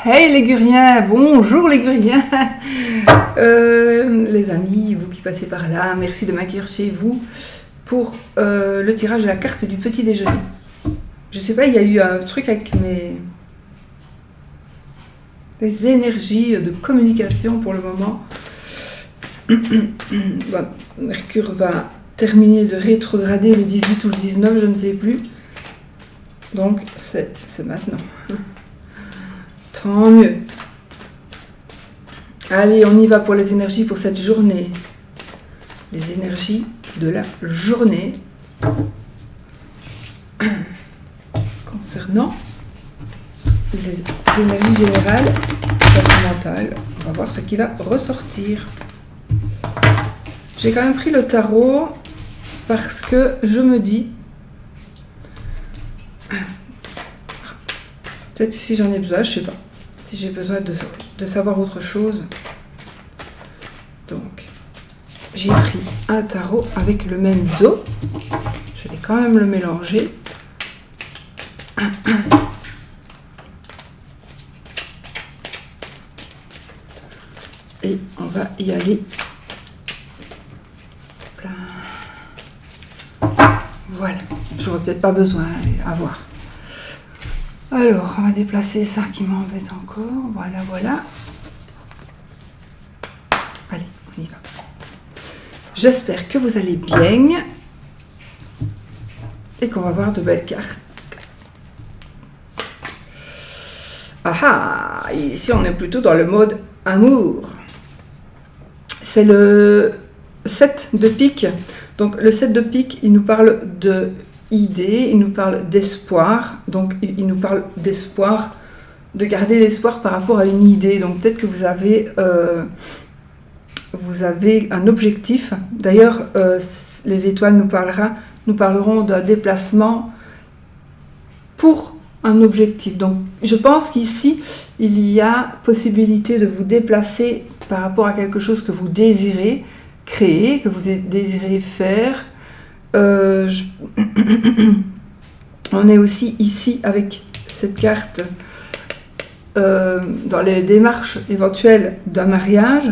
Hey les Guriens, bonjour les Guriens, les amis, vous qui passez par là, merci de m'accueillir chez vous pour le tirage de la carte du petit déjeuner. Je sais pas, il y a eu un truc avec des énergies de communication pour le moment. Bon, Mercure va terminer de rétrograder le 18 ou le 19, je ne sais plus. Donc c'est maintenant. Tant mieux. Allez, on y va pour les énergies pour cette journée. Les énergies de la journée concernant les énergies générales sentimentales. On va voir ce qui va ressortir. J'ai quand même pris le tarot parce que je me dis, peut-être si j'en ai besoin, je sais pas, si j'ai besoin de savoir autre chose. Donc, j'ai pris un tarot avec le même dos. Je vais quand même le mélanger. Et on va y aller. Voilà, j'aurais peut-être pas besoin, à voir. Alors, on va déplacer ça qui m'embête encore. Voilà. Allez, on y va. J'espère que vous allez bien et qu'on va voir de belles cartes. Ah, ici on est plutôt dans le mode amour. C'est le 7 de pique. Donc le 7 de pique, il nous parle de idées, il nous parle d'espoir. Donc il nous parle d'espoir, de garder l'espoir par rapport à une idée. Donc peut-être que vous avez un objectif. D'ailleurs, les étoiles nous parleront d'un déplacement pour un objectif. Donc je pense qu'ici, il y a possibilité de vous déplacer par rapport à quelque chose que vous désirez créer, que vous désirez faire. On est aussi ici avec cette carte dans les démarches éventuelles d'un mariage.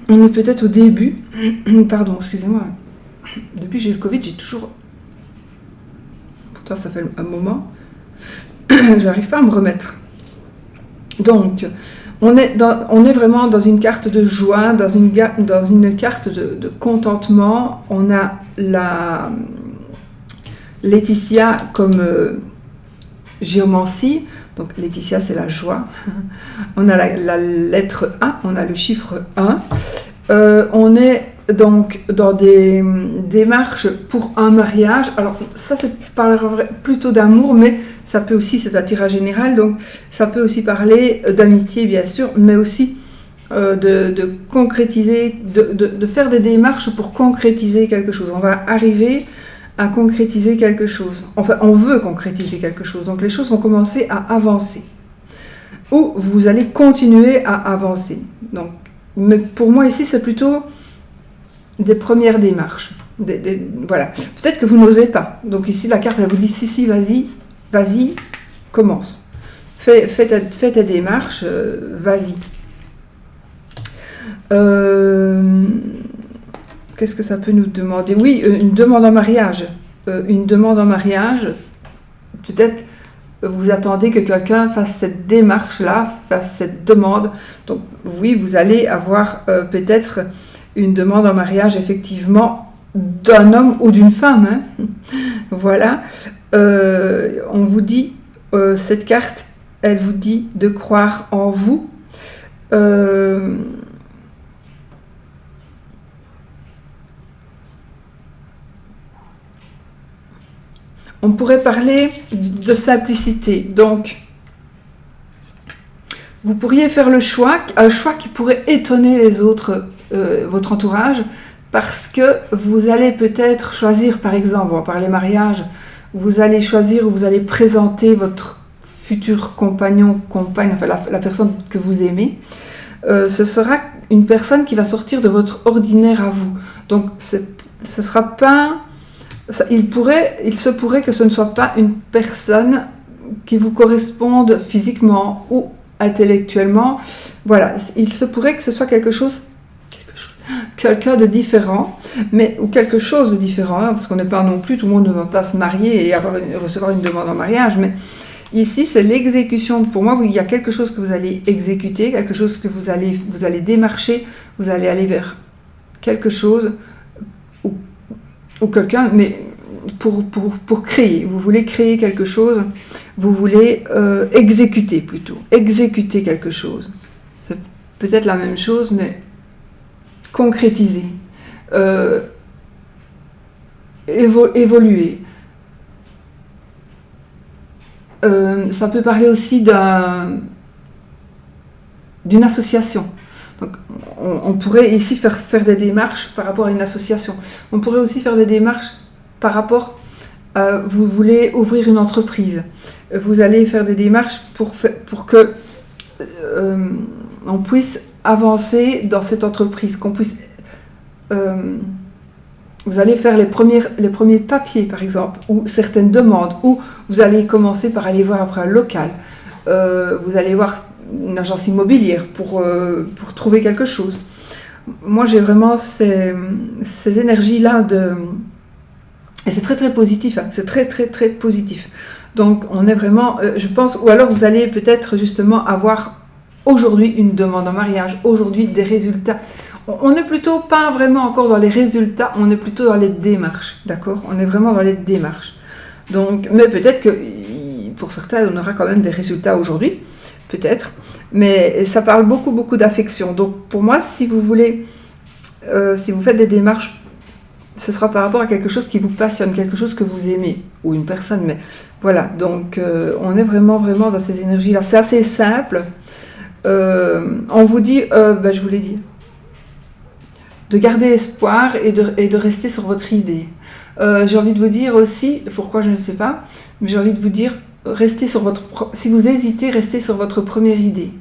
On est peut-être au début. Pardon, excusez-moi. Depuis que j'ai le Covid, j'ai toujours... Pourtant, ça fait un moment. J'arrive pas à me remettre. Donc, on est vraiment dans une carte de joie, dans une carte de contentement. On a la Laetitia comme géomancie. Donc Laetitia, c'est la joie. On a la lettre 1, on a le chiffre 1. On est donc dans des démarches pour un mariage. Alors ça, c'est parler plutôt d'amour, mais ça peut aussi, c'est un tirage général, donc ça peut aussi parler d'amitié, bien sûr, mais aussi de concrétiser, de faire des démarches pour concrétiser quelque chose. On va arriver à concrétiser quelque chose. Enfin, on veut concrétiser quelque chose. Donc les choses vont commencer à avancer. Ou vous allez continuer à avancer. Donc, mais pour moi ici, c'est plutôt des premières démarches. Voilà. Peut-être que vous n'osez pas. Donc ici, la carte, elle vous dit, si, vas-y, commence. Fais ta démarche, vas-y. Qu'est-ce que ça peut nous demander? Oui, une demande en mariage. Peut-être vous attendez que quelqu'un fasse cette démarche-là, fasse cette demande. Donc oui, vous allez avoir peut-être une demande en mariage, effectivement, d'un homme ou d'une femme. Hein. Voilà. On vous dit, cette carte, elle vous dit de croire en vous. On pourrait parler de simplicité. Donc, vous pourriez faire un choix qui pourrait étonner les autres, votre entourage, parce que vous allez peut-être choisir, par exemple, on va parler mariage, vous allez choisir ou vous allez présenter votre futur compagnon, compagne, enfin la personne que vous aimez. Ce sera une personne qui va sortir de votre ordinaire à vous. Donc, ce sera pas... Il se pourrait que ce ne soit pas une personne qui vous corresponde physiquement ou intellectuellement. Voilà, il se pourrait que ce soit quelqu'un de différent, ou quelque chose de différent, hein, parce qu'on n'est pas non plus, tout le monde ne va pas se marier et recevoir une demande en mariage, mais ici c'est l'exécution. Pour moi, il y a quelque chose que vous allez exécuter, quelque chose que vous allez démarcher, vous allez aller vers quelque chose ou quelqu'un, mais pour créer. Vous voulez créer quelque chose, vous voulez exécuter quelque chose. C'est peut-être la même chose, mais concrétiser, évoluer. Ça peut parler aussi d'une association. Donc, on pourrait ici faire des démarches par rapport à une association. On pourrait aussi faire des démarches par rapport à vous voulez ouvrir une entreprise. Vous allez faire des démarches pour que on puisse avancer dans cette entreprise, qu'on puisse... vous allez faire les premiers papiers, par exemple, ou certaines demandes, ou vous allez commencer par aller voir après un local. Vous allez voir une agence immobilière pour trouver quelque chose. Moi, j'ai vraiment ces énergies-là et c'est très, très positif. Hein, c'est très, très, très positif. Donc, on est vraiment... je pense... Ou alors, vous allez peut-être, justement, avoir aujourd'hui une demande en mariage, aujourd'hui des résultats. On n'est plutôt pas vraiment encore dans les résultats, on est plutôt dans les démarches, d'accord ? On est vraiment dans les démarches. Donc, mais peut-être que pour certains, on aura quand même des résultats aujourd'hui, peut-être. Mais ça parle beaucoup, beaucoup d'affection. Donc, pour moi, si vous voulez, si vous faites des démarches, ce sera par rapport à quelque chose qui vous passionne, quelque chose que vous aimez, ou une personne. Mais voilà, donc on est vraiment, vraiment dans ces énergies-là. C'est assez simple. On vous dit, je vous l'ai dit, de garder espoir et de rester sur votre idée. J'ai envie de vous dire aussi, pourquoi je ne sais pas, mais j'ai envie de vous dire, si vous hésitez, restez sur votre première idée.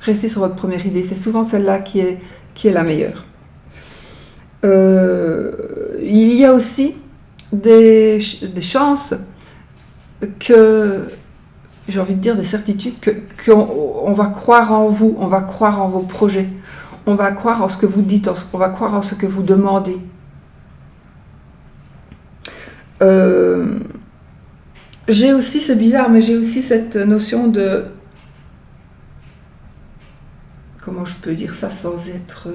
Restez sur votre première idée, c'est souvent celle-là qui est la meilleure. Il y a aussi des chances que... J'ai envie de dire des certitudes qu'on va croire en vous, on va croire en vos projets, on va croire en ce que vous dites, on va croire en ce que vous demandez. J'ai aussi, c'est bizarre, mais j'ai aussi cette notion de... Comment je peux dire ça sans être...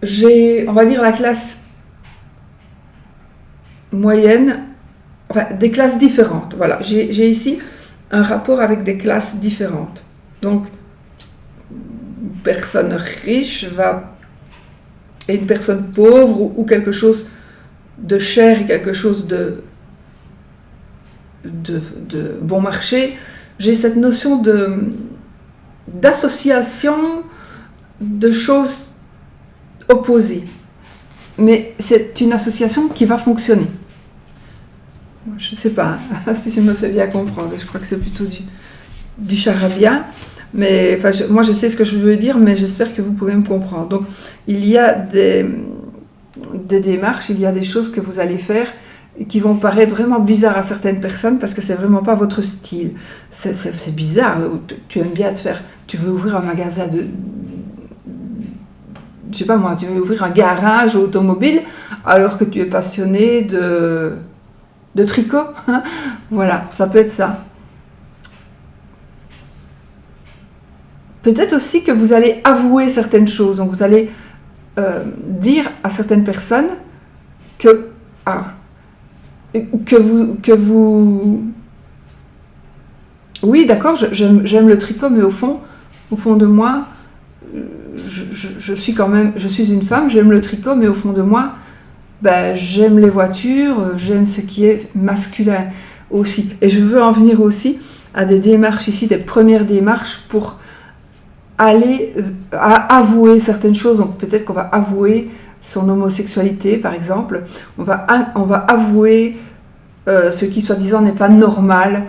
j'ai, on va dire, la classe moyenne... Enfin, des classes différentes, voilà. J'ai ici un rapport avec des classes différentes. Donc, une personne riche et une personne pauvre ou quelque chose de cher et quelque chose de bon marché. J'ai cette notion d'association de choses opposées. Mais c'est une association qui va fonctionner. Je ne sais pas si je me fais bien comprendre. Je crois que c'est plutôt du charabia. Mais moi, je sais ce que je veux dire, mais j'espère que vous pouvez me comprendre. Donc, il y a des démarches, il y a des choses que vous allez faire qui vont paraître vraiment bizarres à certaines personnes parce que c'est vraiment pas votre style. C'est bizarre. Tu aimes bien tu veux ouvrir un magasin je sais pas moi, tu veux ouvrir un garage automobile alors que tu es passionné de tricot, voilà, ça peut être ça. Peut-être aussi que vous allez avouer certaines choses, donc vous allez dire à certaines personnes que vous... Oui, d'accord, j'aime le tricot, mais au fond de moi, je suis une femme, j'aime le tricot, mais au fond de moi, j'aime les voitures, j'aime ce qui est masculin aussi. Et je veux en venir aussi à des démarches ici, des premières démarches pour aller à avouer certaines choses. Donc peut-être qu'on va avouer son homosexualité, par exemple. On va avouer ce qui, soi-disant, n'est pas normal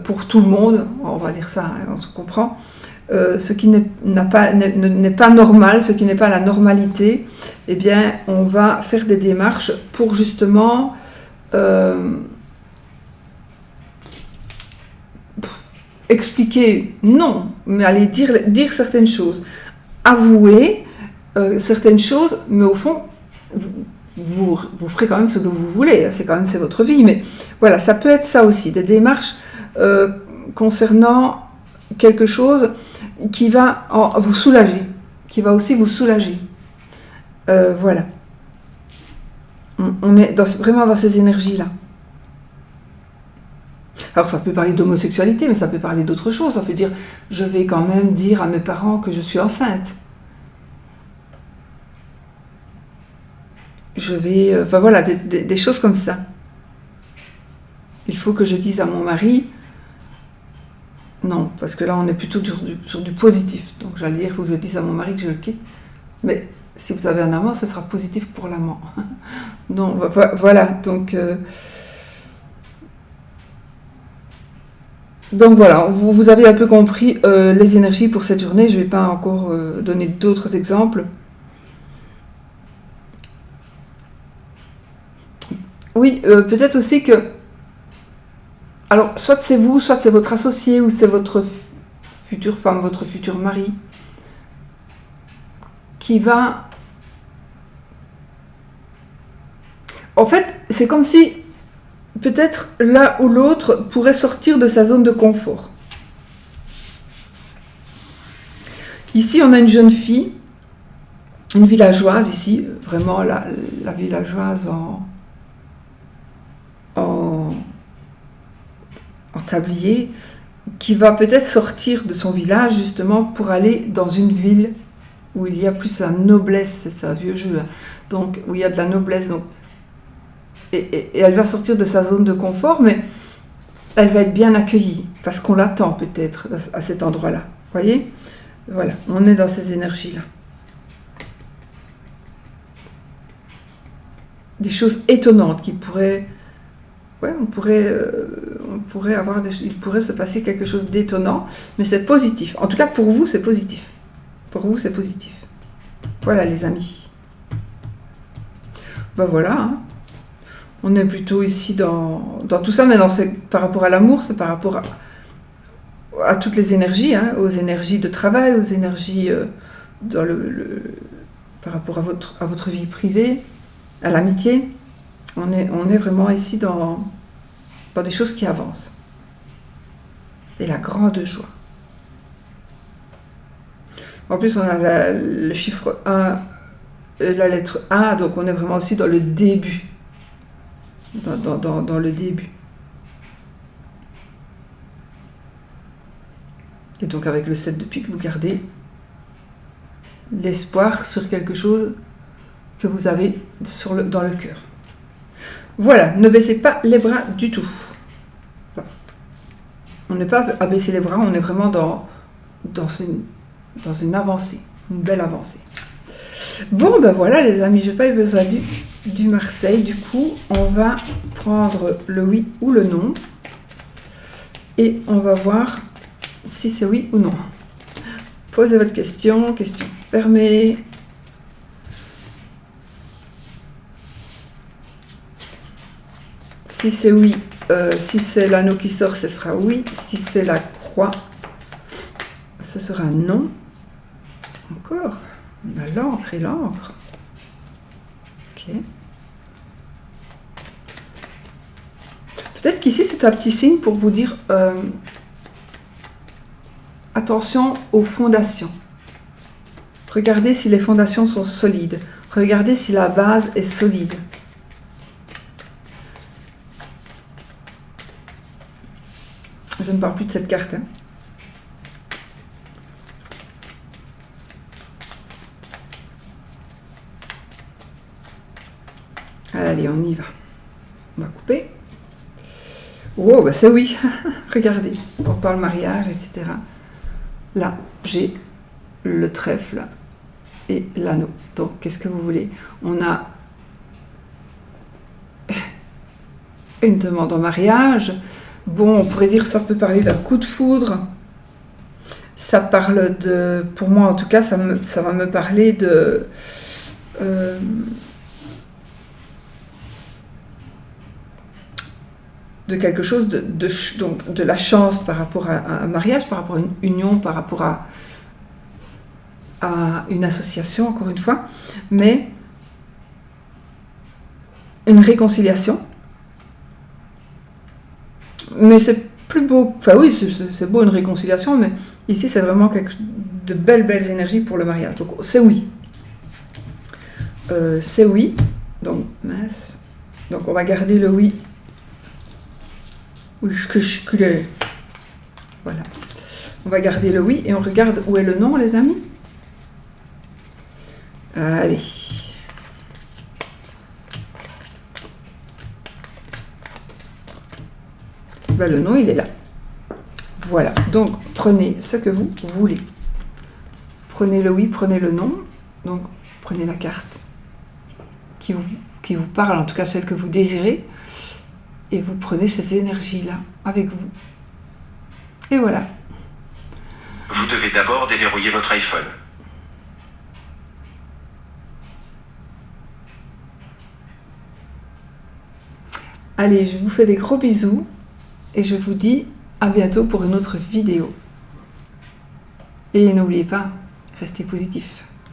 pour tout le monde. On va dire ça, hein, on se comprend. Ce qui n'est pas normal, ce qui n'est pas la normalité, eh bien, on va faire des démarches pour justement expliquer, non, mais aller dire certaines choses. Avouer certaines choses, mais au fond, vous ferez quand même ce que vous voulez, c'est votre vie, mais voilà, ça peut être ça aussi, des démarches concernant quelque chose qui va vous soulager, qui va aussi vous soulager. Voilà. On est vraiment dans ces énergies-là. Alors ça peut parler d'homosexualité, mais ça peut parler d'autres choses. Ça peut dire, je vais quand même dire à mes parents que je suis enceinte. Je vais... enfin voilà, des choses comme ça. Il faut que je dise à mon mari... Non, parce que là on est plutôt sur du positif. Donc j'allais dire, il faut que je dise à mon mari que je le quitte. Mais si vous avez un amant, ce sera positif pour l'amant. Non, voilà, donc voilà, vous avez un peu compris les énergies pour cette journée. Je ne vais pas encore donner d'autres exemples. Oui, peut-être aussi que... Alors, soit c'est vous, soit c'est votre associé, ou c'est votre future femme, votre futur mari, qui va... En fait, c'est comme si peut-être l'un ou l'autre pourrait sortir de sa zone de confort. Ici, on a une jeune fille, une villageoise ici, vraiment la villageoise en tablier, qui va peut-être sortir de son village justement pour aller dans une ville où il y a plus la noblesse, c'est un vieux jeu, hein, donc où il y a de la noblesse, donc, et elle va sortir de sa zone de confort, mais elle va être bien accueillie, parce qu'on l'attend peut-être à cet endroit-là, voyez ? Voilà, on est dans ces énergies-là. Des choses étonnantes qui pourraient... Ouais, il pourrait se passer quelque chose d'étonnant, mais c'est positif. En tout cas, pour vous, c'est positif. Pour vous, c'est positif. Voilà, les amis. Ben voilà, hein. On est plutôt ici dans tout ça, mais par rapport à l'amour, c'est par rapport à toutes les énergies, hein, aux énergies de travail, aux énergies par rapport à votre vie privée, à l'amitié. On est vraiment ici dans des choses qui avancent. Et la grande joie. En plus, on a le chiffre 1, la lettre A, donc on est vraiment aussi dans le début. Dans le début. Et donc avec le 7 de pique, vous gardez l'espoir sur quelque chose que vous avez dans le cœur. Voilà, ne baissez pas les bras du tout. On n'est pas à baisser les bras, on est vraiment dans une avancée, une belle avancée. Bon, ben voilà les amis, je n'ai pas eu besoin du Marseille. Du coup, on va prendre le oui ou le non. Et on va voir si c'est oui ou non. Posez votre question fermée. Si c'est oui, si c'est l'anneau qui sort, ce sera oui. Si c'est la croix, ce sera non. Encore, on a l'encre et l'encre. Ok. Peut-être qu'ici, c'est un petit signe pour vous dire attention aux fondations. Regardez si les fondations sont solides. Regardez si la base est solide. Je ne parle plus de cette carte. Hein. Allez, on y va. On va couper. Oh, bah c'est oui. Regardez, on parle mariage, etc. Là, j'ai le trèfle et l'anneau. Donc, qu'est-ce que vous voulez? On a une demande en mariage. Bon, on pourrait dire que ça peut parler d'un coup de foudre. Ça parle de... Pour moi, en tout cas, ça va me parler de... de quelque chose, donc de la chance par rapport à un mariage, par rapport à une union, par rapport à une association, encore une fois, mais une réconciliation. Mais c'est plus beau, enfin oui, c'est beau une réconciliation, mais ici c'est vraiment de belles énergies pour le mariage. Donc c'est oui. C'est oui. Donc, mince. Donc on va garder le oui. Oui, voilà. On va garder le oui et on regarde où est le non, les amis. Allez. Ben, le non, il est là. Voilà. Donc, prenez ce que vous voulez. Prenez le oui, prenez le non. Donc, prenez la carte qui vous parle, en tout cas celle que vous désirez. Et vous prenez ces énergies-là avec vous. Et voilà. Vous devez d'abord déverrouiller votre iPhone. Allez, je vous fais des gros bisous et je vous dis à bientôt pour une autre vidéo. Et n'oubliez pas, restez positifs.